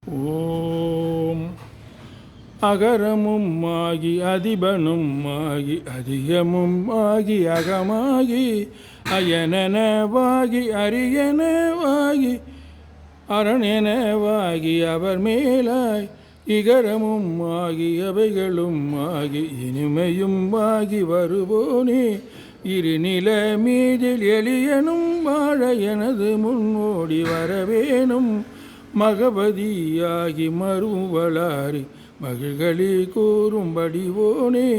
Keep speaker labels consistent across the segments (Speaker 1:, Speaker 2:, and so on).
Speaker 1: ஓம் அகரமும் ஆகி அதிபனும் ஆகி அதிகமும் ஆகி அகமாகி அயனனவாகி அரியனவாகி அரணெனவாகி அவர் மேலாய் இகரமும் ஆகி அவைகளும் ஆகி இனிமையும் ஆகி வருவோனே இருநில மீதில் எளியனும் வாழ எனது முன்னோடி வரவேணும் மகபதியாகி மறுவளாரி மகிழ்களி கூறும்படிவோனே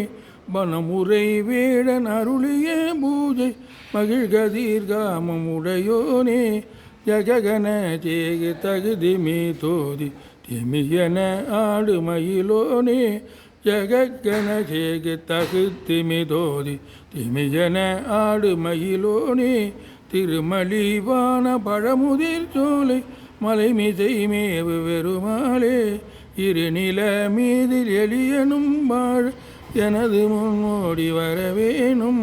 Speaker 1: வனமுறை வேடன் அருளிய பூஜை மகிழ்கதீர்காமம் உடையோனே ஜககன ஜேகு தகுதிமி தோதி திமியன ஆடு மயிலோனே ஜககன ஜேகு தகுதிமி தோதி திமியன ஆடு மயிலோனே திருமலிவான பழமுதிர் சோலை மலைமிசை மேவு வெறுமாலே இருநில மீதில் எளியனும் வாழ எனது முன்னோடி வரவேணும்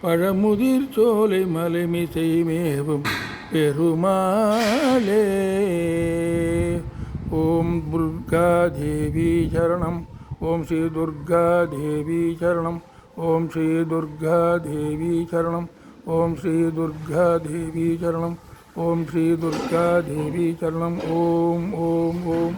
Speaker 1: பழமுதிர் சோலை மலைமிசை மேவும் பெருமாளே. ஓம் துர்கா தேவி சரணம். ஓம் ஸ்ரீ துர்கா தேவி சரணம். ஓம் ஸ்ரீ துர்கா தேவி சரணம். ஓம் ஸ்ரீ துர்கா தேவி சரணம். ஓம் ஸ்ரீ துர்கா தேவி சரணம். ஓம் ஓம் ஓம்.